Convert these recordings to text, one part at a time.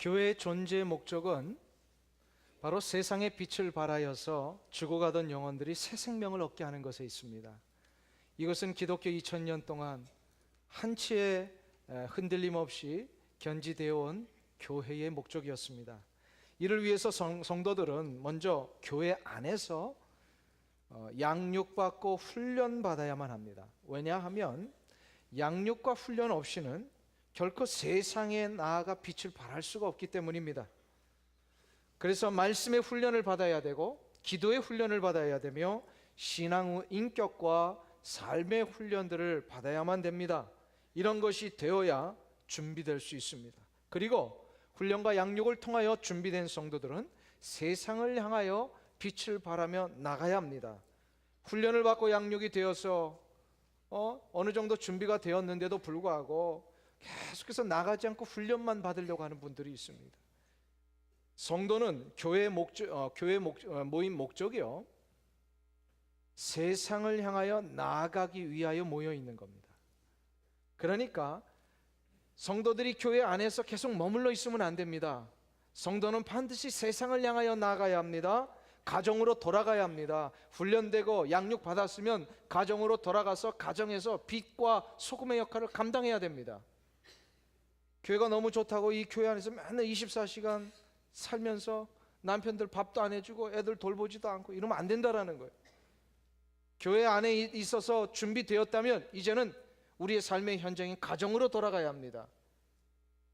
교회의 존재의 목적은 바로 세상의 빛을 발하여서 죽어가던 영혼들이 새 생명을 얻게 하는 것에 있습니다. 이것은 기독교 2000년 동안 한치의 흔들림 없이 견지되어 온 교회의 목적이었습니다. 이를 위해서 성도들은 먼저 교회 안에서 양육받고 훈련받아야만 합니다. 왜냐하면 양육과 훈련 없이는 결코 세상에 나아가 빛을 발할 수가 없기 때문입니다. 그래서 말씀의 훈련을 받아야 되고 기도의 훈련을 받아야 되며 신앙의 인격과 삶의 훈련들을 받아야만 됩니다. 이런 것이 되어야 준비될 수 있습니다. 그리고 훈련과 양육을 통하여 준비된 성도들은 세상을 향하여 빛을 발하며 나가야 합니다. 훈련을 받고 양육이 되어서 어느 정도 준비가 되었는데도 불구하고 계속해서 나가지 않고 훈련만 받으려고 하는 분들이 있습니다. 성도는 교회 모임 목적이요, 세상을 향하여 나아가기 위하여 모여 있는 겁니다. 그러니까 성도들이 교회 안에서 계속 머물러 있으면 안 됩니다. 성도는 반드시 세상을 향하여 나아가야 합니다. 가정으로 돌아가야 합니다. 훈련되고 양육 받았으면 가정으로 돌아가서 가정에서 빛과 소금의 역할을 감당해야 됩니다. 교회가 너무 좋다고 이 교회 안에서 맨날 24시간 살면서 남편들 밥도 안 해주고 애들 돌보지도 않고 이러면 안 된다라는 거예요. 교회 안에 있어서 준비되었다면 이제는 우리의 삶의 현장인 가정으로 돌아가야 합니다.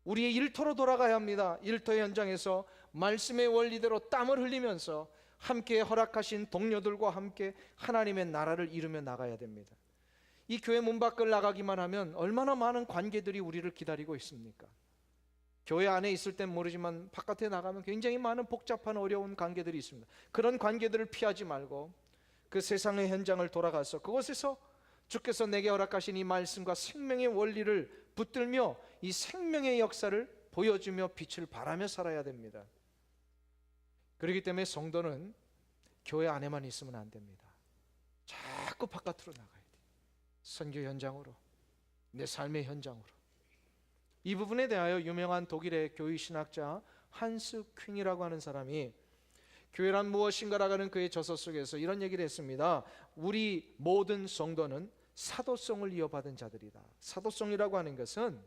우리의 일터로 돌아가야 합니다. 일터 현장에서 말씀의 원리대로 땀을 흘리면서 함께 허락하신 동료들과 함께 하나님의 나라를 이루며 나가야 됩니다. 이 교회 문 밖을 나가기만 하면 얼마나 많은 관계들이 우리를 기다리고 있습니까? 교회 안에 있을 땐 모르지만 바깥에 나가면 굉장히 많은 복잡한 어려운 관계들이 있습니다. 그런 관계들을 피하지 말고 그 세상의 현장을 돌아가서 그곳에서 주께서 내게 허락하신 이 말씀과 생명의 원리를 붙들며 이 생명의 역사를 보여주며 빛을 발하며 살아야 됩니다. 그렇기 때문에 성도는 교회 안에만 있으면 안 됩니다. 자꾸 바깥으로 나가야 돼요. 선교 현장으로, 내 삶의 현장으로. 이 부분에 대하여 유명한 독일의 교회 신학자 한스 퀼이라고 하는 사람이 교회란 무엇인가라고 하는 그의 저서 속에서 이런 얘기를 했습니다. 우리 모든 성도는 사도성을 이어받은 자들이다. 사도성이라고 하는 것은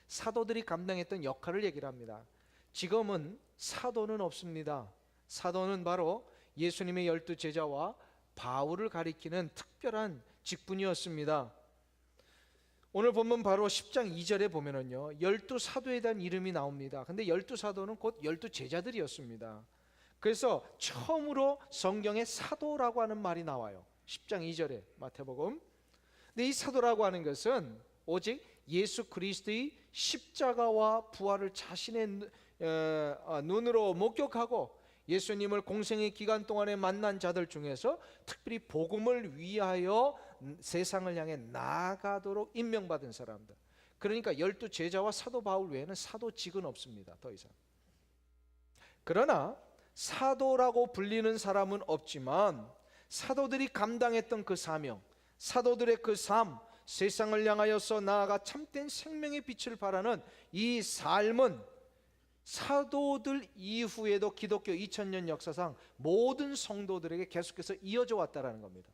사도들이 감당했던 역할을 얘기를 합니다. 지금은 사도는 없습니다. 사도는 바로 예수님의 12 제자와 바울을 가리키는 특별한 직분이었습니다. 오늘 본문 바로 10장 2절에 보면은요, 12 사도에 대한 이름이 나옵니다. 근데 12 사도는 곧 12 제자들이었습니다. 그래서 처음으로 성경에 사도라고 하는 말이 나와요. 10장 2절에 마태복음. 근데 이 사도라고 하는 것은 오직 예수 그리스도의 십자가와 부활을 자신의 눈으로 목격하고 예수님을 공생의 기간 동안에 만난 자들 중에서 특별히 복음을 위하여 세상을 향해 나아가도록 임명받은 사람들. 그러니까 12 제자와 사도 바울 외에는 사도직은 없습니다. 더 이상. 그러나 사도라고 불리는 사람은 없지만 사도들이 감당했던 그 사명, 사도들의 그 삶, 세상을 향하여서 나아가 참된 생명의 빛을 발하는 이 삶은 사도들 이후에도 기독교 2000년 역사상 모든 성도들에게 계속해서 이어져 왔다는 겁니다.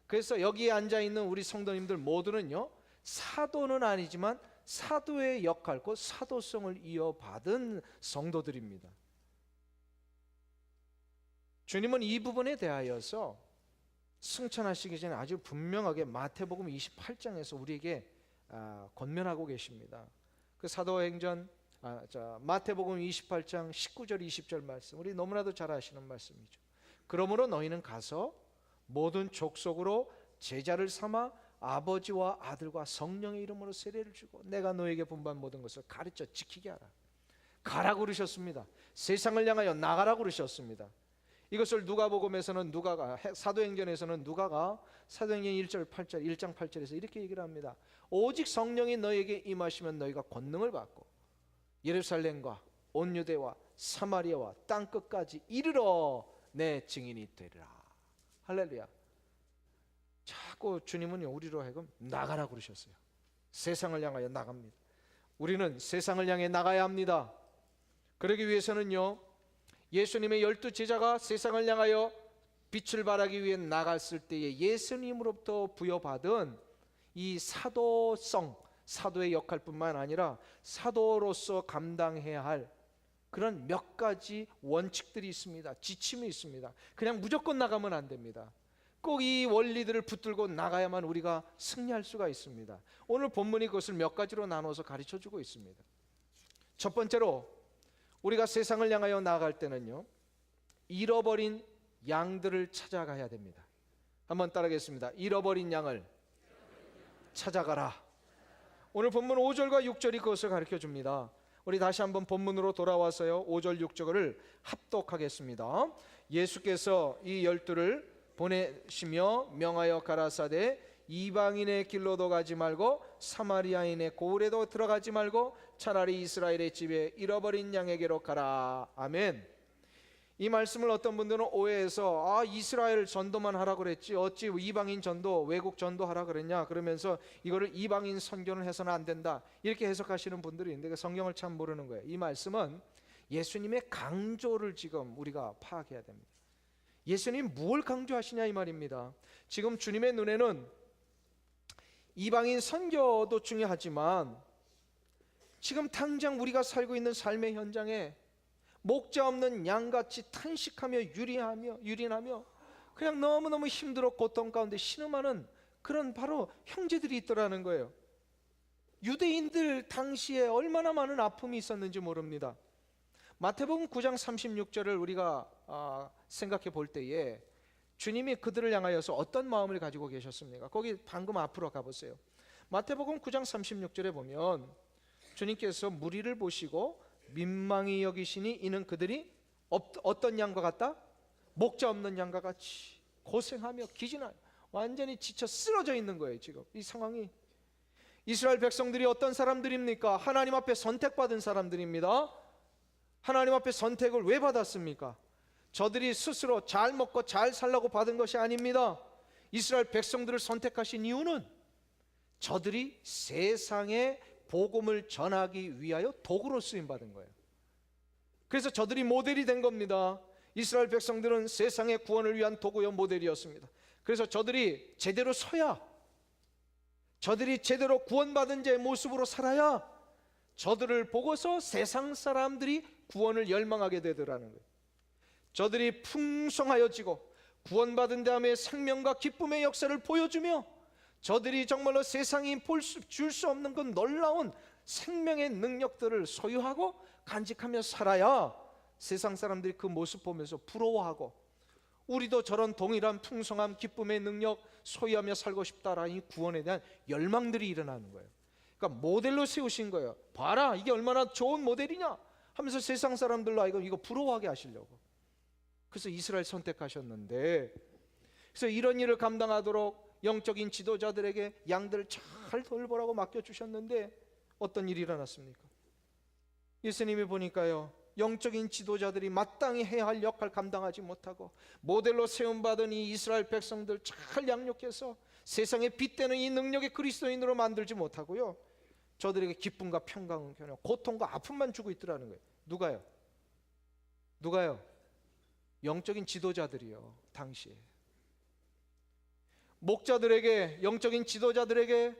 그래서 여기에 앉아있는 우리 성도님들 모두는요, 사도는 아니지만 사도의 역할, 곧 사도성을 이어받은 성도들입니다. 주님은 이 부분에 대하여서 승천하시기 전에 아주 분명하게 마태복음 28장에서 우리에게 권면하고 계십니다. 그 사도행전 마태복음 28장 19절 20절 말씀, 우리 너무나도 잘 아시는 말씀이죠. 그러므로 너희는 가서 모든 족속으로 제자를 삼아 아버지와 아들과 성령의 이름으로 세례를 주고 내가 너에게 분부한 모든 것을 가르쳐 지키게 하라. 가라고 그러셨습니다. 세상을 향하여 나가라고 그러셨습니다. 이것을 누가복음에서는 누가가, 사도행전에서는 누가가 사도행전 1절 8절 1장 8절에서 이렇게 얘기를 합니다. 오직 성령이 너에게 임하시면 너희가 권능을 받고 예루살렘과 온 유대와 사마리아와 땅 끝까지 이르러 내 증인이 되리라. 할렐루야. 자꾸 주님은 우리로 하여금 나가라고 그러셨어요. 세상을 향하여 나갑니다. 우리는 세상을 향해 나가야 합니다. 그러기 위해서는요, 예수님의 12제자가 세상을 향하여 빛을 발하기 위해 나갔을 때에 예수님으로부터 부여받은 이 사도성, 사도의 역할뿐만 아니라 사도로서 감당해야 할 그런 몇 가지 원칙들이 있습니다. 지침이 있습니다. 그냥 무조건 나가면 안 됩니다. 꼭 이 원리들을 붙들고 나가야만 우리가 승리할 수가 있습니다. 오늘 본문이 그것을 몇 가지로 나눠서 가르쳐주고 있습니다. 첫 번째로 우리가 세상을 향하여 나아갈 때는요, 잃어버린 양들을 찾아가야 됩니다. 한번 따라하겠습니다. 잃어버린 양을 찾아가라. 오늘 본문 5절과 6절이 그것을 가르쳐 줍니다. 우리 다시 한번 본문으로 돌아와서요, 5절 6절을 합독하겠습니다. 예수께서 이 12를 보내시며 명하여 가라사대 이방인의 길로도 가지 말고 사마리아인의 고을에도 들어가지 말고 차라리 이스라엘의 집에 잃어버린 양에게로 가라. 아멘. 이 말씀을 어떤 분들은 오해해서 이스라엘 전도만 하라 그랬지 어찌 이방인 전도, 외국 전도 하라 그랬냐, 그러면서 이거를 이방인 선교를 해서는 안 된다, 이렇게 해석하시는 분들이 있는데 성경을 참 모르는 거예요. 이 말씀은 예수님의 강조를 지금 우리가 파악해야 됩니다. 예수님 무엇을 강조하시냐 이 말입니다. 지금 주님의 눈에는 이방인 선교도 중요하지만 지금 당장 우리가 살고 있는 삶의 현장에 목자 없는 양같이 탄식하며 유린하며 그냥 너무너무 힘들어 고통 가운데 신음하는 그런 바로 형제들이 있더라는 거예요. 유대인들 당시에 얼마나 많은 아픔이 있었는지 모릅니다. 마태복음 9장 36절을 우리가 생각해 볼 때에 주님이 그들을 향하여서 어떤 마음을 가지고 계셨습니까? 거기 방금 앞으로 가보세요. 마태복음 9장 36절에 보면 주님께서 무리를 보시고 민망히 여기시니 이는 그들이 어떤 양과 같다? 목자 없는 양과 같이 고생하며 기진하여 완전히 지쳐 쓰러져 있는 거예요. 지금 이 상황이. 이스라엘 백성들이 어떤 사람들입니까? 하나님 앞에 선택받은 사람들입니다. 하나님 앞에 선택을 왜 받았습니까? 저들이 스스로 잘 먹고 잘 살라고 받은 것이 아닙니다. 이스라엘 백성들을 선택하신 이유는 저들이 세상에 복음을 전하기 위하여 도구로 쓰임받은 거예요. 그래서 저들이 모델이 된 겁니다. 이스라엘 백성들은 세상의 구원을 위한 도구요 모델이었습니다. 그래서 저들이 제대로 서야, 저들이 제대로 구원받은 자의 모습으로 살아야 저들을 보고서 세상 사람들이 구원을 열망하게 되더라는 거예요. 저들이 풍성하여지고 구원받은 다음에 생명과 기쁨의 역사를 보여주며 저들이 정말로 세상이 줄 수 없는 그 놀라운 생명의 능력들을 소유하고 간직하며 살아야 세상 사람들이 그 모습 보면서 부러워하고 우리도 저런 동일한 풍성함, 기쁨의 능력 소유하며 살고 싶다라는 이 구원에 대한 열망들이 일어나는 거예요. 그러니까 모델로 세우신 거예요. 봐라, 이게 얼마나 좋은 모델이냐 하면서 세상 사람들로 이거 부러워하게 하시려고. 그래서 이스라엘 선택하셨는데, 그래서 이런 일을 감당하도록 영적인 지도자들에게 양들을 잘 돌보라고 맡겨주셨는데 어떤 일이 일어났습니까? 예수님이 보니까요, 영적인 지도자들이 마땅히 해야 할 역할 감당하지 못하고 모델로 세움받은 이 이스라엘 백성들 잘 양육해서 세상에 빗대는 이 능력의 그리스도인으로 만들지 못하고요, 저들에게 기쁨과 평강은 그냥 고통과 아픔만 주고 있더라는 거예요. 누가요? 영적인 지도자들이요. 당시에 목자들에게, 영적인 지도자들에게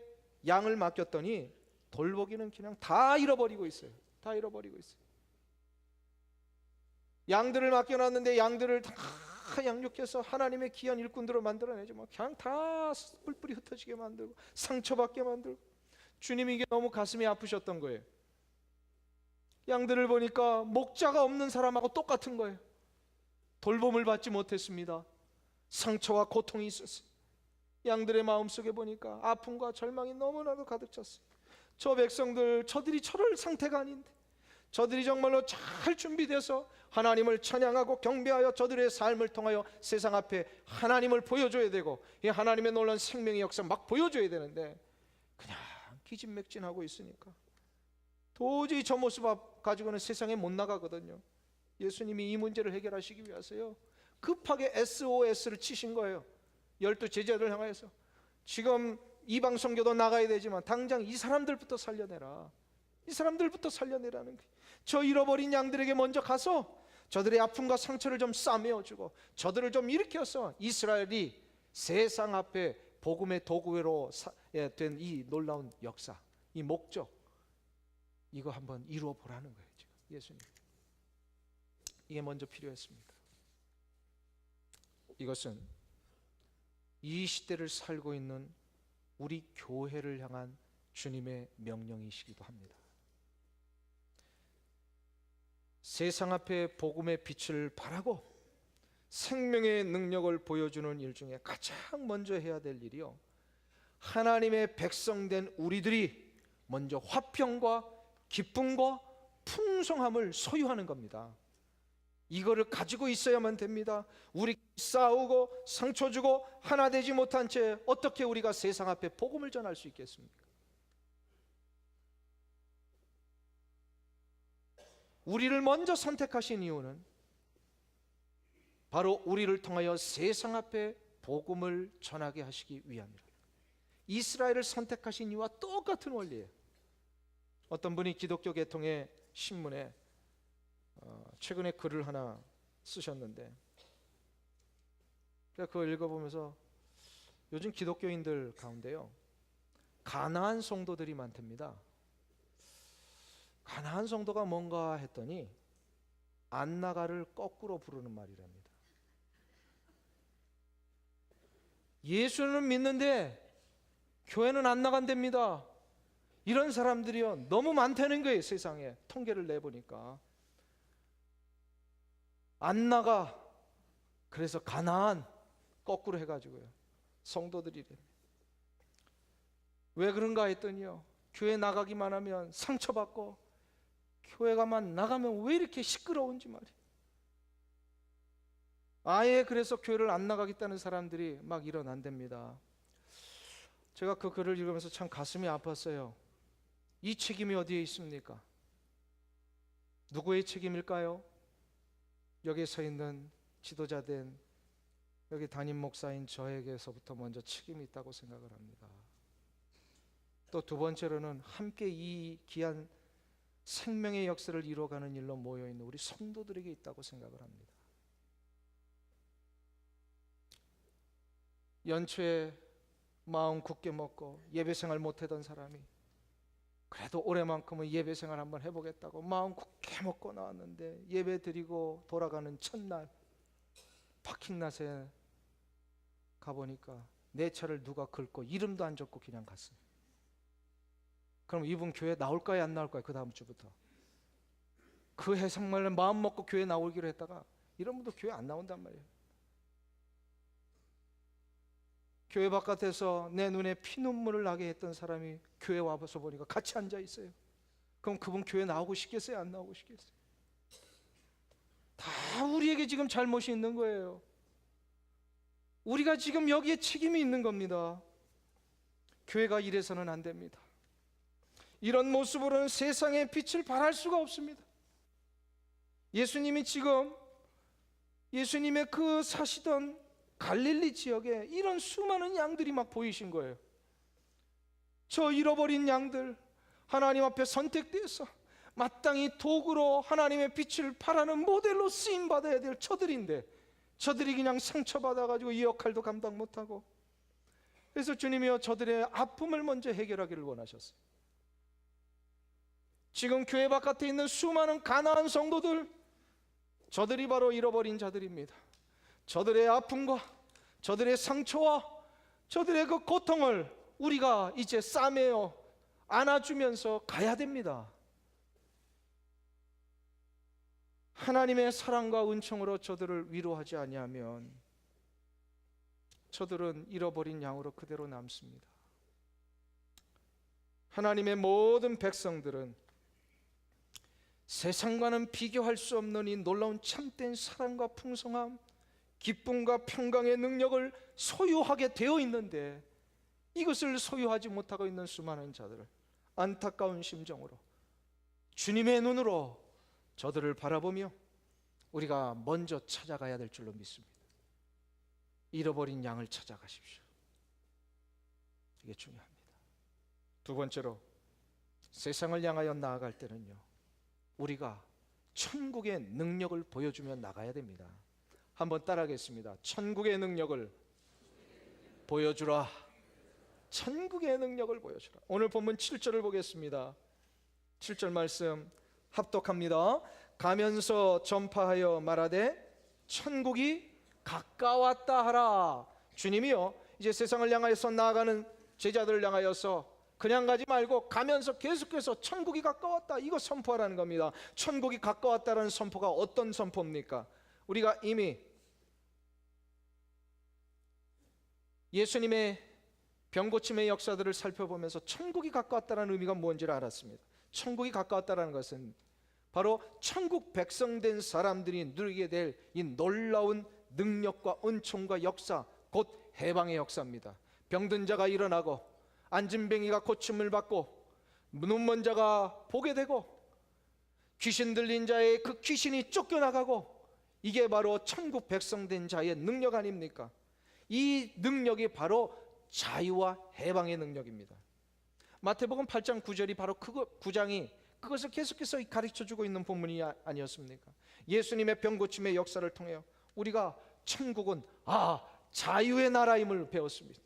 양을 맡겼더니 돌보기는 그냥 다 잃어버리고 있어요. 다 잃어버리고 있어요. 양들을 맡겨놨는데 양들을 다 양육해서 하나님의 귀한 일꾼들을 만들어내지 뭐 그냥 다 뿔뿔이 흩어지게 만들고 상처받게 만들고. 주님이 이게 너무 가슴이 아프셨던 거예요. 양들을 보니까 목자가 없는 사람하고 똑같은 거예요. 돌봄을 받지 못했습니다. 상처와 고통이 있었어요. 양들의 마음속에 보니까 아픔과 절망이 너무나도 가득 찼어요. 저 백성들, 저들이 저럴 상태가 아닌데, 저들이 정말로 잘 준비돼서 하나님을 찬양하고 경배하여 저들의 삶을 통하여 세상 앞에 하나님을 보여줘야 되고 이 하나님의 놀라운 생명의 역사 막 보여줘야 되는데 그냥 기진맥진하고 있으니까 도저히 저 모습 가지고는 세상에 못 나가거든요. 예수님이 이 문제를 해결하시기 위해서요, 급하게 SOS를 치신 거예요. 12제자를 향해서 지금 이방 선교도 나가야 되지만 당장 이 사람들부터 살려내라. 이 사람들부터 살려내라는 거예요. 저 잃어버린 양들에게 먼저 가서 저들의 아픔과 상처를 좀 싸매어주고 저들을 좀 일으켜서 이스라엘이 세상 앞에 복음의 도구로 된 이 놀라운 역사, 이 목적, 이거 한번 이루어 보라는 거예요. 지금 예수님, 이게 먼저 필요했습니다. 이것은 이 시대를 살고 있는 우리 교회를 향한 주님의 명령이시기도 합니다. 세상 앞에 복음의 빛을 발하고 생명의 능력을 보여주는 일 중에 가장 먼저 해야 될 일이요, 하나님의 백성된 우리들이 먼저 화평과 기쁨과 풍성함을 소유하는 겁니다. 이거를 가지고 있어야만 됩니다. 우리 싸우고 상처 주고 하나 되지 못한 채 어떻게 우리가 세상 앞에 복음을 전할 수 있겠습니까? 우리를 먼저 선택하신 이유는 바로 우리를 통하여 세상 앞에 복음을 전하게 하시기 위함이라. 이스라엘을 선택하신 이유와 똑같은 원리예요. 어떤 분이 기독교 계통의 신문에 최근에 글을 하나 쓰셨는데, 제가 그걸 읽어보면서 요즘 기독교인들 가운데요, 가나안 성도들이 많답니다. 가나안 성도가 뭔가 했더니 안나가를 거꾸로 부르는 말이랍니다. 예수는 믿는데 교회는 안 나간답니다. 이런 사람들이요 너무 많다는 거예요. 세상에 통계를 내보니까 안나가, 그래서 가나안 거꾸로 해가지고요 성도들이래. 왜 그런가 했더니요, 교회 나가기만 하면 상처받고 교회가만 나가면 왜 이렇게 시끄러운지 말이에요. 아예 그래서 교회를 안 나가겠다는 사람들이 막 일어난답니다. 제가 그 글을 읽으면서 참 가슴이 아팠어요. 이 책임이 어디에 있습니까? 누구의 책임일까요? 여기에 서 있는 지도자된 여기 담임 목사인 저에게서부터 먼저 책임이 있다고 생각을 합니다. 또 두 번째로는 함께 이 귀한 생명의 역사를 이루어가는 일로 모여있는 우리 성도들에게 있다고 생각을 합니다. 연초에 마음 굳게 먹고 예배생활 못하던 사람이 그래도 올해만큼은 예배생활 한번 해보겠다고 마음 굳게 먹고 나왔는데, 예배 드리고 돌아가는 첫날 파킹랏에 가보니까 내 차를 누가 긁고 이름도 안 적고 그냥 갔어요. 그럼 이분 교회 나올까요 안 나올까요? 그 다음 주부터 그 해 정말 마음 먹고 교회 나오기로 했다가 이런 분도 교회 안 나온단 말이에요. 교회 바깥에서 내 눈에 피눈물을 나게 했던 사람이 교회 와서 보니까 같이 앉아 있어요. 그럼 그분 교회 나오고 싶겠어요 안 나오고 싶겠어요? 다 우리에게 지금 잘못이 있는 거예요. 우리가 지금 여기에 책임이 있는 겁니다. 교회가 이래서는 안 됩니다. 이런 모습으로는 세상의 빛을 발할 수가 없습니다. 예수님이 지금 예수님의 그 사시던 갈릴리 지역에 이런 수많은 양들이 막 보이신 거예요. 저 잃어버린 양들, 하나님 앞에 선택돼서 마땅히 도구로 하나님의 빛을 발하는 모델로 쓰임받아야 될 저들인데, 저들이 그냥 상처받아가지고 이 역할도 감당 못하고, 그래서 주님이여 저들의 아픔을 먼저 해결하기를 원하셨어요. 지금 교회 바깥에 있는 수많은 가나안 성도들, 저들이 바로 잃어버린 자들입니다. 저들의 아픔과 저들의 상처와 저들의 그 고통을 우리가 이제 싸매어 안아주면서 가야 됩니다. 하나님의 사랑과 은총으로 저들을 위로하지 아니하면 저들은 잃어버린 양으로 그대로 남습니다. 하나님의 모든 백성들은 세상과는 비교할 수 없는 이 놀라운 참된 사랑과 풍성함, 기쁨과 평강의 능력을 소유하게 되어 있는데, 이것을 소유하지 못하고 있는 수많은 자들을 안타까운 심정으로 주님의 눈으로 저들을 바라보며 우리가 먼저 찾아가야 될 줄로 믿습니다. 잃어버린 양을 찾아가십시오. 이게 중요합니다. 두 번째로, 세상을 향하여 나아갈 때는요, 우리가 천국의 능력을 보여주며 나가야 됩니다. 한번 따라하겠습니다. 천국의 능력을 보여주라. 천국의 능력을 보여주라. 오늘 본문 7절을 보겠습니다. 7절 말씀 합독합니다. 가면서 전파하여 말하되 천국이 가까웠다 하라. 주님이요, 이제 세상을 향하여서 나아가는 제자들을 향하여서 그냥 가지 말고 가면서 계속해서 천국이 가까웠다, 이거 선포하라는 겁니다. 천국이 가까웠다라는 선포가 어떤 선포입니까? 우리가 이미 예수님의 병고침의 역사들을 살펴보면서 천국이 가까웠다는 의미가 뭔지를 알았습니다. 천국이 가까웠다는 것은 바로 천국 백성된 사람들이 누리게 될 이 놀라운 능력과 은총과 역사, 곧 해방의 역사입니다. 병든 자가 일어나고, 안진뱅이가 고침을 받고, 눈먼 자가 보게 되고, 귀신 들린 자의 그 귀신이 쫓겨나가고, 이게 바로 천국 백성된 자의 능력 아닙니까? 이 능력이 바로 자유와 해방의 능력입니다. 마태복음 8장 9절이 바로 그것을 계속해서 가르쳐주고 있는 본문이 아니었습니까? 예수님의 병고침의 역사를 통해 우리가 천국은 자유의 나라임을 배웠습니다.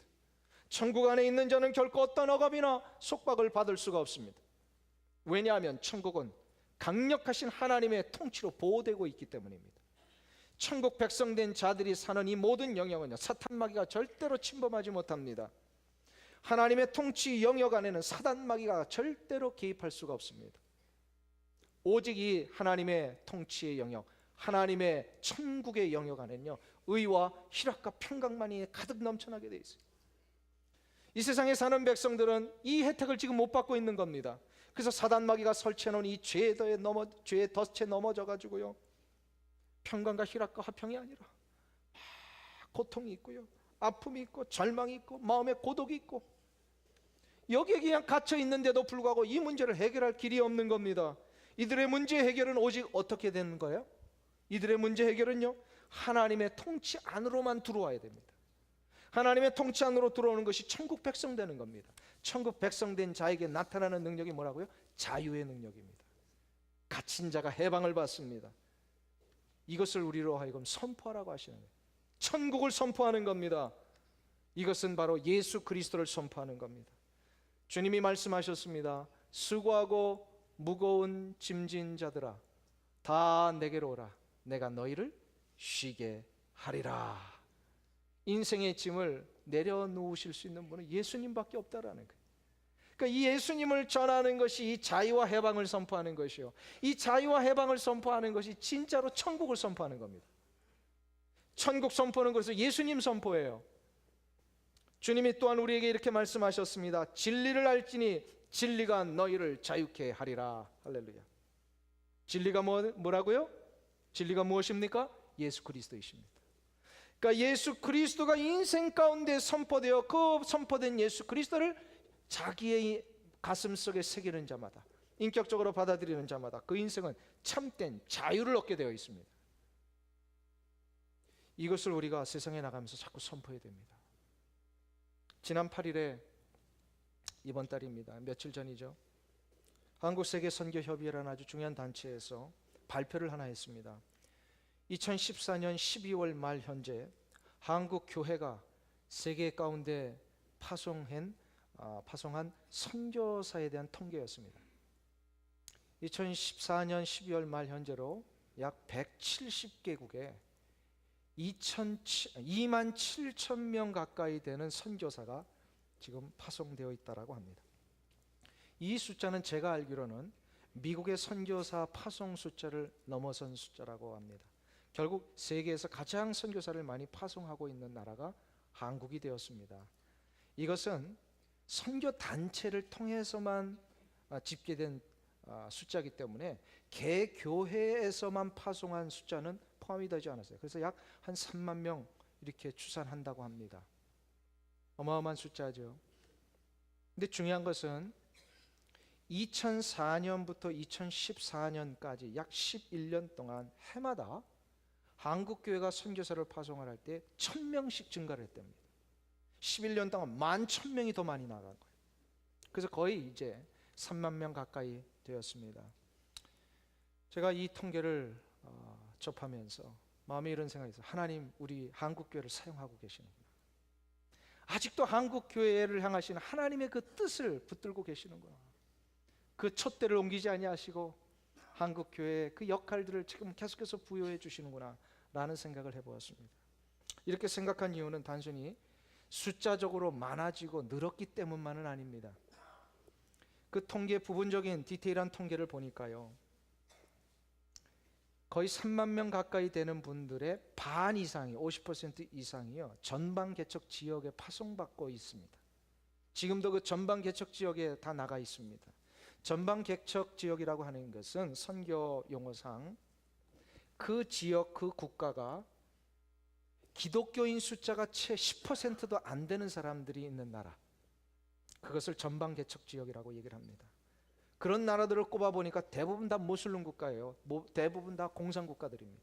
천국 안에 있는 자는 결코 어떤 억압이나 속박을 받을 수가 없습니다. 왜냐하면 천국은 강력하신 하나님의 통치로 보호되고 있기 때문입니다. 천국 백성된 자들이 사는 이 모든 영역은요, 사탄 마귀가 절대로 침범하지 못합니다. 하나님의 통치 영역 안에는 사단 마귀가 절대로 개입할 수가 없습니다. 오직 이 하나님의 통치의 영역, 하나님의 천국의 영역 안에는요, 의와 희락과 평강만이 가득 넘쳐나게 되어 있어요. 이 세상에 사는 백성들은 이 혜택을 지금 못 받고 있는 겁니다. 그래서 사단 마귀가 설치해놓은 이 죄의 덫에 넘어져 가지고요, 평강과 희락과 화평이 아니라 고통이 있고요, 아픔이 있고, 절망이 있고, 마음에 고독이 있고, 여기에 그냥 갇혀 있는데도 불구하고 이 문제를 해결할 길이 없는 겁니다. 이들의 문제 해결은 오직 어떻게 되는 거예요? 이들의 문제 해결은요, 하나님의 통치 안으로만 들어와야 됩니다. 하나님의 통치 안으로 들어오는 것이 천국 백성 되는 겁니다. 천국 백성 된 자에게 나타나는 능력이 뭐라고요? 자유의 능력입니다. 갇힌 자가 해방을 받습니다. 이것을 우리로 하여금 선포하라고 하시는 거예요. 천국을 선포하는 겁니다. 이것은 바로 예수 그리스도를 선포하는 겁니다. 주님이 말씀하셨습니다. 수고하고 무거운 짐진 자들아, 다 내게로 오라. 내가 너희를 쉬게 하리라. 인생의 짐을 내려놓으실 수 있는 분은 예수님밖에 없다라는 거예요. 그러니까 이 예수님을 전하는 것이 이 자유와 해방을 선포하는 것이요, 이 자유와 해방을 선포하는 것이 진짜로 천국을 선포하는 겁니다. 천국 선포는 그래서 예수님 선포예요. 주님이 또한 우리에게 이렇게 말씀하셨습니다. 진리를 알지니 진리가 너희를 자유케 하리라. 할렐루야. 진리가 뭐라고요? 진리가 무엇입니까? 예수 그리스도이십니다. 그러니까 예수 그리스도가 인생 가운데 선포되어 그 선포된 예수 그리스도를 자기의 가슴 속에 새기는 자마다, 인격적으로 받아들이는 자마다 그 인생은 참된 자유를 얻게 되어 있습니다. 이것을 우리가 세상에 나가면서 자꾸 선포해야 됩니다. 지난 8일에, 이번 달입니다, 며칠 전이죠, 한국세계선교협의회라는 아주 중요한 단체에서 발표를 하나 했습니다. 2014년 12월 말 현재 한국 교회가 세계 가운데 파송한 선교사에 대한 통계였습니다. 2014년 12월 말 현재로 약 170개국에 2만 7천 명 가까이 되는 선교사가 지금 파송되어 있다고 합니다. 이 숫자는 제가 알기로는 미국의 선교사 파송 숫자를 넘어선 숫자라고 합니다. 결국 세계에서 가장 선교사를 많이 파송하고 있는 나라가 한국이 되었습니다. 이것은 선교 단체를 통해서만 집계된 숫자이기 때문에 개교회에서만 파송한 숫자는 포함이 되지 않았어요. 그래서 약 한 3만 명 이렇게 추산한다고 합니다. 어마어마한 숫자죠. 근데 중요한 것은 2004년부터 2014년까지 약 11년 동안 해마다 한국교회가 선교사를 파송을 할 때 1,000명씩 증가를 했답니다. 11년 동안 11,000명이 더 많이 나간 거예요. 그래서 거의 이제 3만 명 가까이 되었습니다. 제가 이 통계를 접하면서 마음에 이런 생각이 있어요. 하나님, 우리 한국교회를 사용하고 계시는구나. 아직도 한국교회를 향하시는 하나님의 그 뜻을 붙들고 계시는구나. 그 촛대를 옮기지 아니하시고 한국교회의 그 역할들을 지금 계속해서 부여해 주시는구나 라는 생각을 해보았습니다. 이렇게 생각한 이유는 단순히 숫자적으로 많아지고 늘었기 때문만은 아닙니다. 그 통계, 부분적인 디테일한 통계를 보니까요, 거의 3만 명 가까이 되는 분들의 반 이상이, 50% 이상이요, 전방 개척 지역에 파송받고 있습니다. 지금도 그 전방 개척 지역에 다 나가 있습니다. 전방 개척 지역이라고 하는 것은 선교 용어상 그 지역, 그 국가가 기독교인 숫자가 채 10%도 안 되는 사람들이 있는 나라, 그것을 전방 개척 지역이라고 얘기를 합니다. 그런 나라들을 꼽아보니까 대부분 다 모슬림 국가예요. 대부분 다 공산국가들입니다.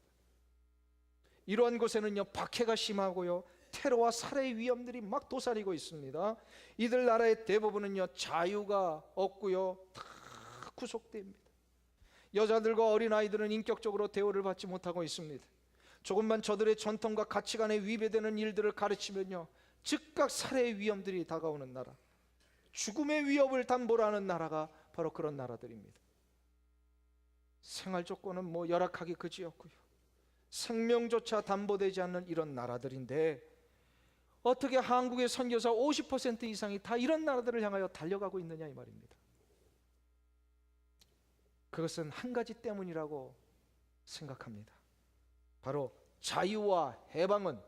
이러한 곳에는요, 박해가 심하고요, 테러와 살해의 위험들이 막 도사리고 있습니다. 이들 나라의 대부분은요, 자유가 없고요, 다 구속됩니다. 여자들과 어린아이들은 인격적으로 대우를 받지 못하고 있습니다. 조금만 저들의 전통과 가치관에 위배되는 일들을 가르치면요, 즉각 살해의 위험들이 다가오는 나라, 죽음의 위협을 담보로 하는 나라가 바로 그런 나라들입니다. 생활 조건은 뭐 열악하기 그지없고요, 생명조차 담보되지 않는 이런 나라들인데 어떻게 한국의 선교사 50% 이상이 다 이런 나라들을 향하여 달려가고 있느냐 이 말입니다. 그것은 한 가지 때문이라고 생각합니다. 바로 자유와 해방은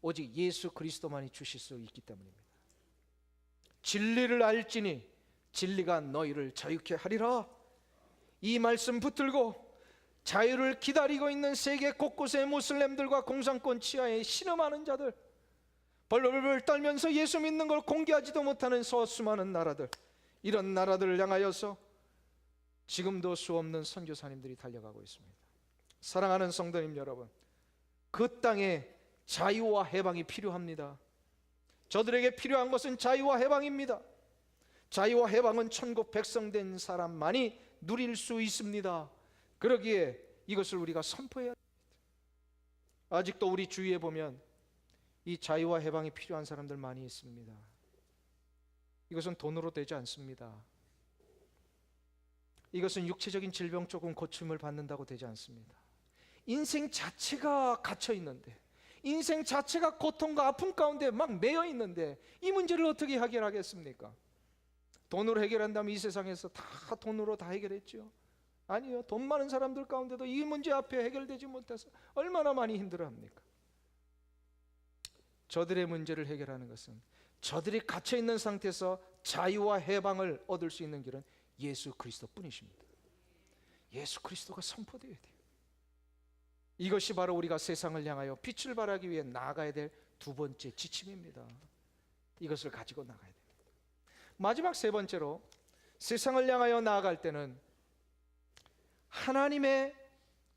오직 예수 그리스도만이 주실 수 있기 때문입니다. 진리를 알지니 진리가 너희를 자유케 하리라. 이 말씀 붙들고 자유를 기다리고 있는 세계 곳곳의 모슬렘들과 공산권 치하에 신음하는 자들, 벌벌벌 떨면서 예수 믿는 걸 공개하지도 못하는 수많은 나라들, 이런 나라들을 향하여서 지금도 수없는 선교사님들이 달려가고 있습니다. 사랑하는 성도님 여러분, 그 땅에 자유와 해방이 필요합니다. 저들에게 필요한 것은 자유와 해방입니다. 자유와 해방은 천국 백성된 사람만이 누릴 수 있습니다. 그러기에 이것을 우리가 선포해야 합니다. 아직도 우리 주위에 보면 이 자유와 해방이 필요한 사람들 많이 있습니다. 이것은 돈으로 되지 않습니다. 이것은 육체적인 질병 조금 고침을 받는다고 되지 않습니다. 인생 자체가 갇혀 있는데, 인생 자체가 고통과 아픔 가운데 막 매여 있는데 이 문제를 어떻게 해결하겠습니까? 돈으로 해결한다면 이 세상에서 다 돈으로 다 해결했죠. 아니요, 돈 많은 사람들 가운데도 이 문제 앞에 해결되지 못해서 얼마나 많이 힘들어합니까? 저들의 문제를 해결하는 것은 저들이 갇혀 있는 상태에서 자유와 해방을 얻을 수 있는 길은 예수 그리스도 뿐이십니다. 예수 그리스도가 선포되어야 돼요. 이것이 바로 우리가 세상을 향하여 빛을 발하기 위해 나아가야 될 두 번째 지침입니다. 이것을 가지고 나가야 됩니다. 마지막 세 번째로, 세상을 향하여 나아갈 때는 하나님의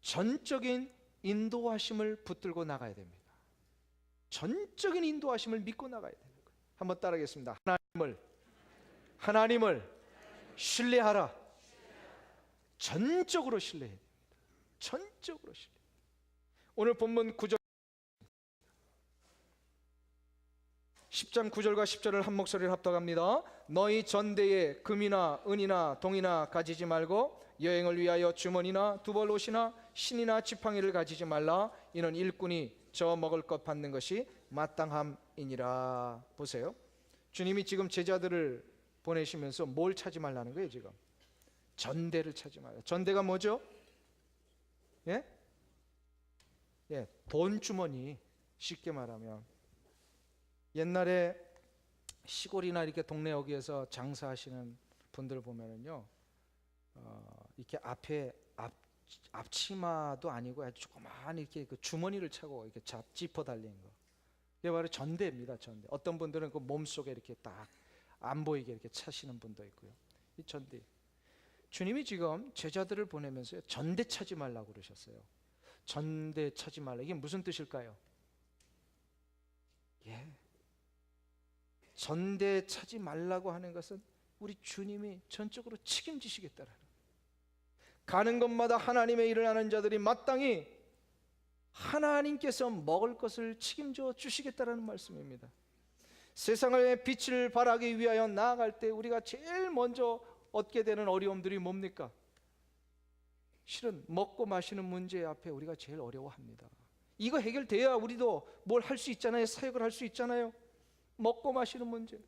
전적인 인도하심을 붙들고 나가야 됩니다. 전적인 인도하심을 믿고 나가야 되는 거예요. 한번 따라하겠습니다. 하나님을 신뢰하라. 전적으로 신뢰해야 됩니다. 전적으로 신뢰. 오늘 본문 9절 10장 9절과 10절을 한 목소리로 합독합니다. 너희 전대에 금이나 은이나 동이나 가지지 말고 여행을 위하여 주머니나 두벌 옷이나 신이나 지팡이를 가지지 말라. 이는 일꾼이 저 먹을 것 받는 것이 마땅함이니라. 보세요. 주님이 지금 제자들을 보내시면서 뭘 찾지 말라는 거예요? 지금 전대를 찾지 말라. 전대가 뭐죠? 예? 예, 돈 주머니. 쉽게 말하면 옛날에 시골이나 이렇게 동네 여기에서 장사하시는 분들 보면은요, 이렇게 앞에 앞치마도 아니고 아주 조그만 이렇게 그 주머니를 차고 이렇게 지퍼 달린 거, 이게 바로 전대입니다. 전대. 어떤 분들은 그 몸 속에 이렇게 딱 안 보이게 이렇게 차시는 분도 있고요. 이 전대. 주님이 지금 제자들을 보내면서 전대 차지 말라고 그러셨어요. 전대 차지 말라. 이게 무슨 뜻일까요? 예. 전대 차지 말라고 하는 것은 우리 주님이 전적으로 책임지시겠다라는, 가는 곳마다 하나님의 일을 하는 자들이 마땅히 하나님께서 먹을 것을 책임져 주시겠다라는 말씀입니다. 세상의 빛을 발하기 위하여 나아갈 때 우리가 제일 먼저 얻게 되는 어려움들이 뭡니까? 실은 먹고 마시는 문제 앞에 우리가 제일 어려워합니다. 이거 해결돼야 우리도 뭘 할 수 있잖아요. 사역을 할 수 있잖아요. 먹고 마시는 문제.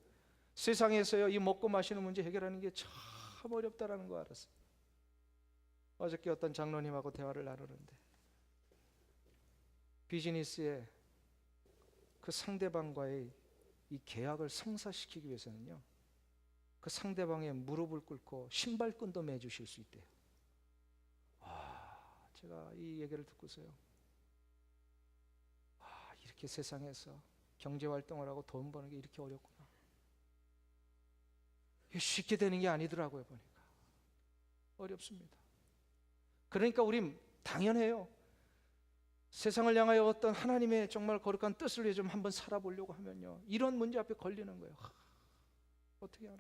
세상에서요, 이 먹고 마시는 문제 해결하는 게 참 어렵다라는 거 알았어요. 어저께 어떤 장로님하고 대화를 나누는데 비즈니스에 그 상대방과의 이 계약을 성사시키기 위해서는요, 그 상대방의 무릎을 꿇고 신발끈도 매주실 수 있대요. 제가 이 얘기를 듣고서요, 이렇게 세상에서 경제활동을 하고 돈 버는 게 이렇게 어렵구나. 이게 쉽게 되는 게 아니더라고요. 보니까 어렵습니다. 그러니까 우린 당연해요. 세상을 향하여 어떤 하나님의 정말 거룩한 뜻을 위해 좀 한번 살아보려고 하면요, 이런 문제 앞에 걸리는 거예요. 어떻게 알아?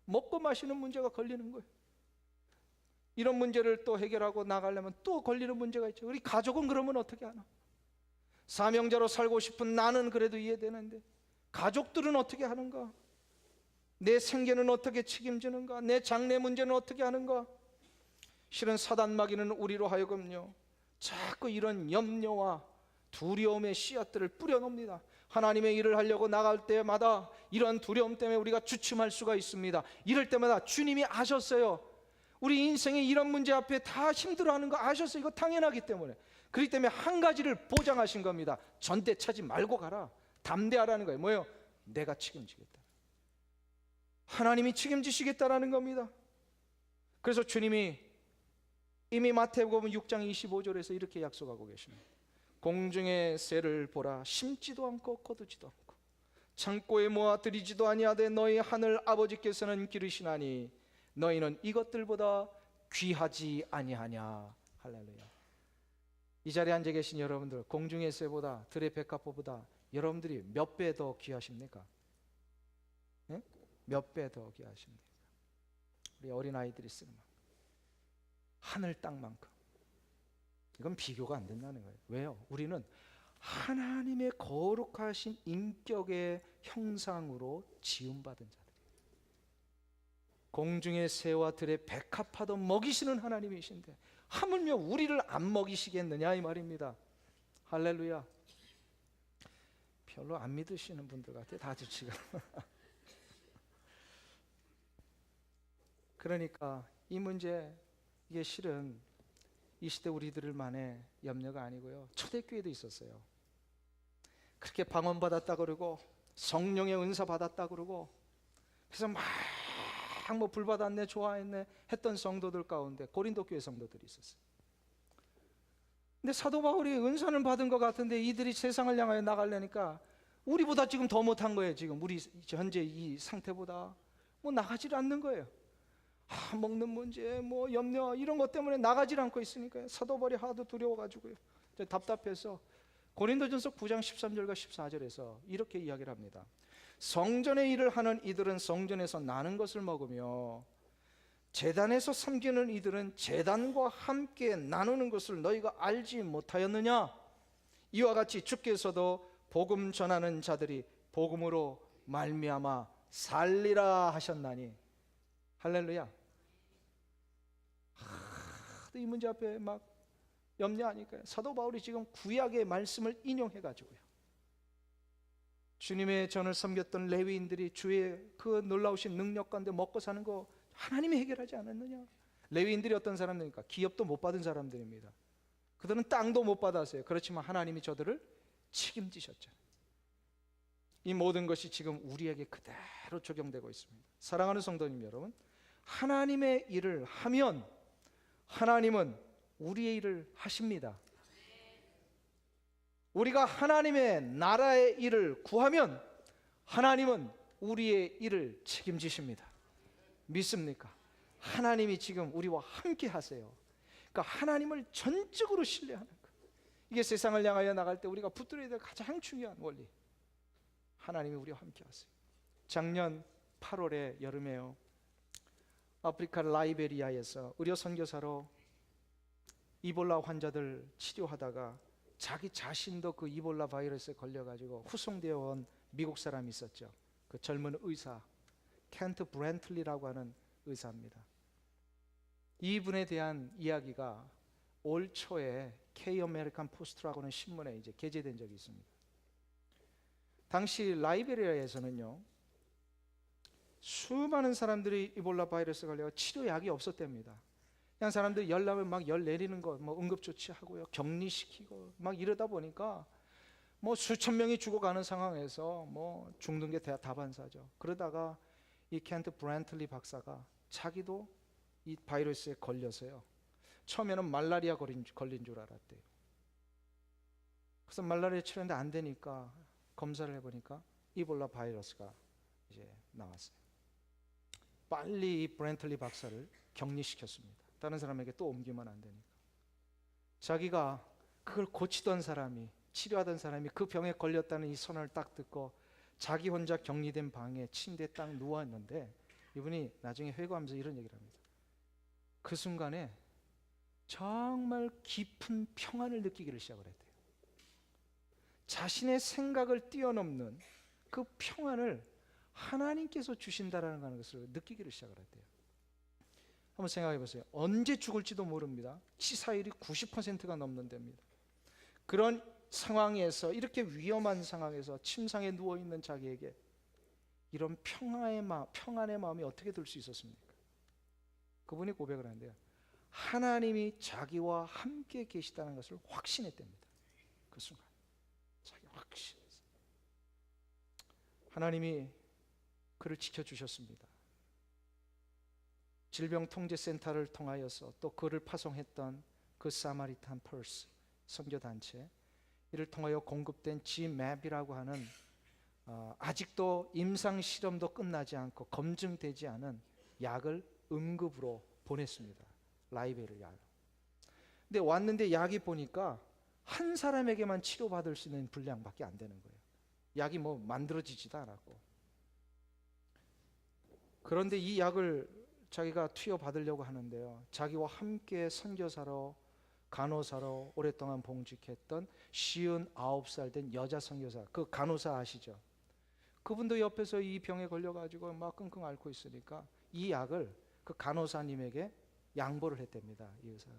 먹고 마시는 문제가 걸리는 거예요. 이런 문제를 또 해결하고 나가려면 또 걸리는 문제가 있죠. 우리 가족은 그러면 어떻게 하나? 사명자로 살고 싶은 나는 그래도 이해되는데 가족들은 어떻게 하는가? 내 생계는 어떻게 책임지는가? 내 장래 문제는 어떻게 하는가? 실은 사단 마귀는 우리로 하여금요, 자꾸 이런 염려와 두려움의 씨앗들을 뿌려놓습니다. 하나님의 일을 하려고 나갈 때마다 이런 두려움 때문에 우리가 주춤할 수가 있습니다. 이럴 때마다 주님이 아셨어요. 우리 인생의 이런 문제 앞에 다 힘들어하는 거 아셨어요. 이거 당연하기 때문에. 그렇기 때문에 한 가지를 보장하신 겁니다. 전대 차지 말고 가라. 담대하라는 거예요. 뭐예요? 내가 책임지겠다. 하나님이 책임지시겠다라는 겁니다. 그래서 주님이 이미 마태복음 6장 25절에서 이렇게 약속하고 계십니다. 공중의 새를 보라. 심지도 않고 거두지도 않고 창고에 모아 들이지도 아니하되 너희 하늘 아버지께서는 기르시나니 너희는 이것들보다 귀하지 아니하냐. 할렐루야. 이 자리에 앉아 계신 여러분들, 공중의 새보다 들의 백합보다 여러분들이 몇 배 더 귀하십니까? 네? 몇 배 더 귀하십니까? 우리 어린아이들이 쓰는 말, 하늘 땅만큼. 이건 비교가 안 된다는 거예요. 왜요? 우리는 하나님의 거룩하신 인격의 형상으로 지음받은 자들이에요. 공중의 새와 들의 백합화도 먹이시는 하나님이신데 하물며 우리를 안 먹이시겠느냐 이 말입니다. 할렐루야. 별로 안 믿으시는 분들 같아요. 다들 지금. 그러니까 이 문제, 이게 실은 이 시대 우리들만의 염려가 아니고요, 초대교회도 있었어요. 그렇게 방언받았다 그러고 성령의 은사 받았다 그러고 그래서 막 뭐 불받았네 좋아했네 했던 성도들 가운데 고린도 교회 성도들이 있었어요. 근데 사도 바울이 은사는 받은 것 같은데 이들이 세상을 향하여 나가려니까 우리보다 지금 더 못한 거예요. 지금 우리 현재 이 상태보다 뭐 나가질 않는 거예요. 먹는 문제, 뭐 염려 이런 것 때문에 나가질 않고 있으니까요. 사도 바울이 하도 두려워가지고요, 답답해서 고린도전서 9장 13절과 14절에서 이렇게 이야기를 합니다. 성전의 일을 하는 이들은 성전에서 나는 것을 먹으며 제단에서 섬기는 이들은 제단과 함께 나누는 것을 너희가 알지 못하였느냐? 이와 같이 주께서도 복음 전하는 자들이 복음으로 말미암아 살리라 하셨나니. 할렐루야. 이 문제 앞에 막 염려하니까요, 사도 바울이 지금 구약의 말씀을 인용해가지고요, 주님의 전을 섬겼던 레위인들이 주의 그 놀라우신 능력 가운데 먹고 사는 거 하나님이 해결하지 않았느냐. 레위인들이 어떤 사람들입니까? 기업도 못 받은 사람들입니다. 그들은 땅도 못 받았어요. 그렇지만 하나님이 저들을 책임지셨잖아요. 이 모든 것이 지금 우리에게 그대로 적용되고 있습니다. 사랑하는 성도님 여러분, 하나님의 일을 하면 하나님은 우리의 일을 하십니다. 우리가 하나님의 나라의 일을 구하면 하나님은 우리의 일을 책임지십니다. 믿습니까? 하나님이 지금 우리와 함께 하세요. 그러니까 하나님을 전적으로 신뢰하는 것, 이게 세상을 향하여 나갈 때 우리가 붙들어야 될 가장 중요한 원리. 하나님이 우리와 함께 하세요. 작년 8월에 여름에요, 아프리카 라이베리아에서 의료 선교사로 이볼라 환자들 치료하다가 자기 자신도 그 이볼라 바이러스에 걸려가지고 후송되어 온 미국 사람이 있었죠. 그 젊은 의사 켄트 브랜틀리라고 하는 의사입니다. 이분에 대한 이야기가 올 초에 K 아메리칸 포스트라고 하는 신문에 이제 게재된 적이 있습니다. 당시 라이베리아에서는요, 수많은 사람들이 이볼라 바이러스 걸려 치료약이 없었답니다. 그냥 사람들이 열 나면 막 열 내리는 거, 뭐 응급조치하고요, 격리시키고 막 이러다 보니까 뭐 수천 명이 죽어가는 상황에서 뭐 죽는 게 다반사죠. 그러다가 이 켄트 브랜틀리 박사가 자기도 이 바이러스에 걸려서요, 처음에는 말라리아 걸린 줄 알았대요. 그래서 말라리아 치료했는데 안 되니까 검사를 해보니까 이볼라 바이러스가 이제 나왔어요. 빨리 이 브랜틀리 박사를 격리시켰습니다. 다른 사람에게 또 옮기면 안 되니까. 자기가 그걸 고치던 사람이, 치료하던 사람이 그 병에 걸렸다는 이 선언을 딱 듣고 자기 혼자 격리된 방에 침대에 딱 누워있는데, 이분이 나중에 회고하면서 이런 얘기를 합니다. 그 순간에 정말 깊은 평안을 느끼기를 시작을 했대요. 자신의 생각을 뛰어넘는 그 평안을 하나님께서 주신다라는 것을 느끼기를 시작을 했대요. 한번 생각해 보세요. 언제 죽을지도 모릅니다. 치사율이 90%가 넘는답니다. 그런 상황에서, 이렇게 위험한 상황에서 침상에 누워있는 자기에게 이런 평안의 마음이 어떻게 들 수 있었습니까? 그분이 고백을 하는데요, 하나님이 자기와 함께 계시다는 것을 확신했답니다. 그 순간 자기 확신했어요. 하나님이 그를 지켜주셨습니다. 질병통제센터를 통하여서 또 그를 파송했던 그 사마리탄 펄스 선교단체, 이를 통하여 공급된 GMAP이라고 하는 아직도 임상실험도 끝나지 않고 검증되지 않은 약을 응급으로 보냈습니다. 라이베리아로. 근데 왔는데 약이 보니까 한 사람에게만 치료받을 수 있는 분량밖에 안 되는 거예요. 약이 뭐 만들어지지도 않았고. 그런데 이 약을 자기가 투여받으려고 하는데요, 자기와 함께 선교사로, 간호사로 오랫동안 봉직했던 59살 된 여자 선교사, 그 간호사 아시죠? 그분도 옆에서 이 병에 걸려가지고 막 끙끙 앓고 있으니까 이 약을 그 간호사님에게 양보를 했답니다. 이 의사가.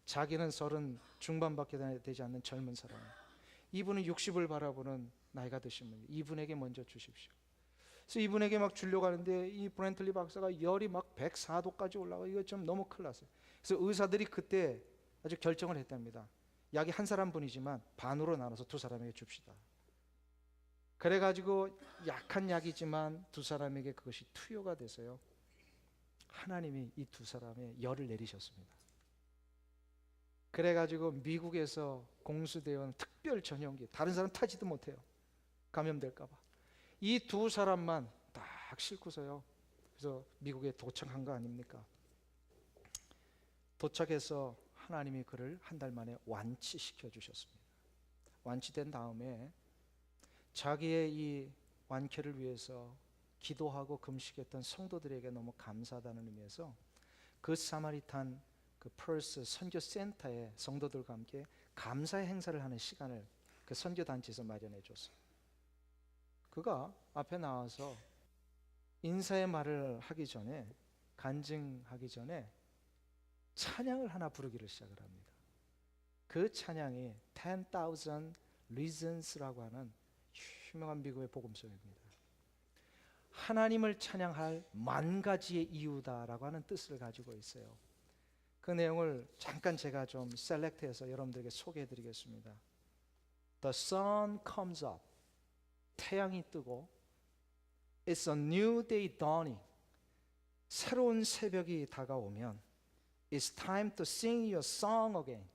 자기는 30 중반밖에 되지 않는 젊은 사람, 이분은 60을 바라보는 나이가 드신 분, 이분에게 먼저 주십시오. 그래서 이분에게 막 주려고 하는데 이 브랜틀리 박사가 열이 막 104도까지 올라가, 이거 좀 너무 큰일 났어요. 그래서 의사들이 그때 아주 결정을 했답니다. 약이 한 사람분이지만 반으로 나눠서 두 사람에게 줍시다. 그래가지고 약한 약이지만 두 사람에게 그것이 투여가 돼서요, 하나님이 이 두 사람의 열을 내리셨습니다. 그래가지고 미국에서 공수되어 온 특별 전용기, 다른 사람 타지도 못해요. 감염될까봐. 이 두 사람만 딱 싣고서요, 그래서 미국에 도착한 거 아닙니까? 도착해서 하나님이 그를 한 달 만에 완치시켜 주셨습니다. 완치된 다음에 자기의 이 완쾌를 위해서 기도하고 금식했던 성도들에게 너무 감사하다는 의미에서 그 사마리탄 그 펄스 선교 센터에 성도들과 함께 감사의 행사를 하는 시간을 그 선교 단체에서 마련해 줬어요. 그가 앞에 나와서 인사의 말을 하기 전에, 간증하기 전에 찬양을 하나 부르기를 시작을 합니다. 그 찬양이 10,000 Reasons라고 하는 유명한 미국의 복음송입니다. 하나님을 찬양할 10,000가지의 이유다라고 하는 뜻을 가지고 있어요. 그 내용을 잠깐 제가 좀 셀렉트해서 여러분들에게 소개해 드리겠습니다. The sun comes up, 태양이 뜨고, It's a new day dawning, 새로운 새벽이 다가오면, It's time to sing your song again,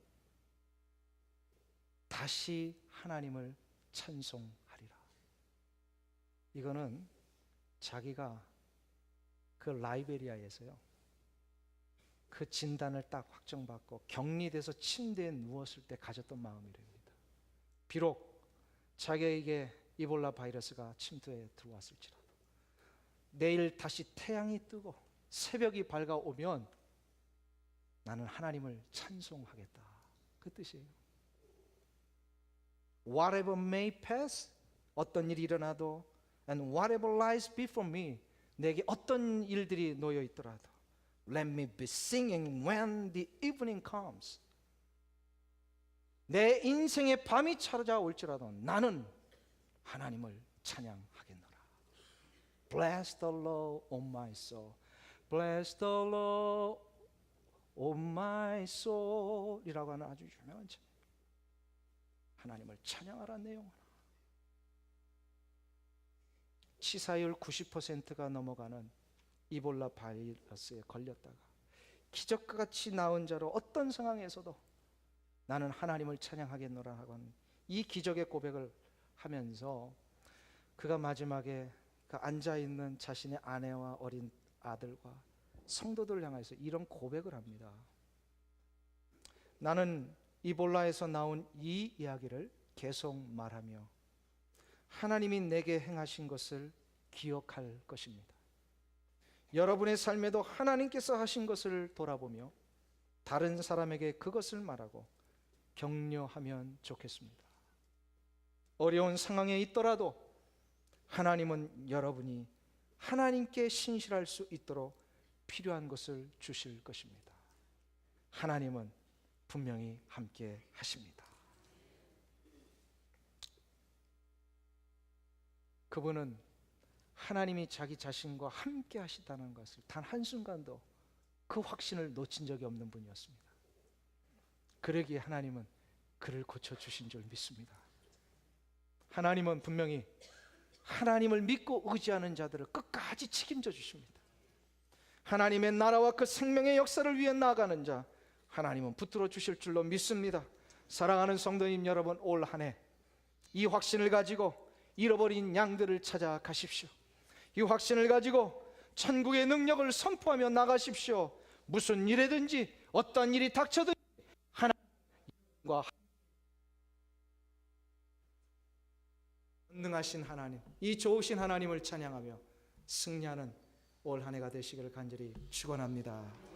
다시 하나님을 찬송하리라. 이거는 자기가 그 라이베리아에서요, 그 진단을 딱 확정받고 격리돼서 침대에 누웠을 때 가졌던 마음이랍니다. 비록 자기에게 이볼라 바이러스가 침투에 들어왔을지라도 내일 다시 태양이 뜨고 새벽이 밝아오면 나는 하나님을 찬송하겠다. 그 뜻이에요. Whatever may pass, 어떤 일이 일어나도, and whatever lies before me, 내게 어떤 일들이 놓여 있더라도, let me be singing when the evening comes. 내 인생의 밤이 찾아올지라도 나는 하나님을 찬양하겠노라. Bless the Lord, O my soul. Bless the Lord, O my soul 이라고 하는 아주 유명한 찬양. 하나님을 찬양하라는 내용. 치사율 90%가 넘어가는 이볼라 바이러스에 걸렸다가 기적과 같이 나온 자로 어떤 상황에서도 나는 하나님을 찬양하겠노라 하고 이 기적의 고백을 하면서 그가 마지막에 그 앉아있는 자신의 아내와 어린 아들과 성도들을 향해서 이런 고백을 합니다. 나는 이볼라에서 나온 이 이야기를 계속 말하며 하나님이 내게 행하신 것을 기억할 것입니다. 여러분의 삶에도 하나님께서 하신 것을 돌아보며 다른 사람에게 그것을 말하고 격려하면 좋겠습니다. 어려운 상황에 있더라도 하나님은 여러분이 하나님께 신실할 수 있도록 필요한 것을 주실 것입니다. 하나님은 분명히 함께 하십니다. 그분은 하나님이 자기 자신과 함께 하시다는 것을 단 한순간도 그 확신을 놓친 적이 없는 분이었습니다. 그러기에 하나님은 그를 고쳐주신 줄 믿습니다. 하나님은 분명히 하나님을 믿고 의지하는 자들을 끝까지 책임져 주십니다. 하나님의 나라와 그 생명의 역사를 위해 나아가는 자 하나님은 붙들어 주실 줄로 믿습니다. 사랑하는 성도님 여러분, 올 한 해 이 확신을 가지고 잃어버린 양들을 찾아 가십시오. 이 확신을 가지고 천국의 능력을 선포하며 나가십시오. 무슨 일이든지 어떤 일이 닥쳐든지 하나님과 전능하신 하나님, 이 좋으신 하나님을 찬양하며 승리하는 올 한 해가 되시기를 간절히 축원합니다.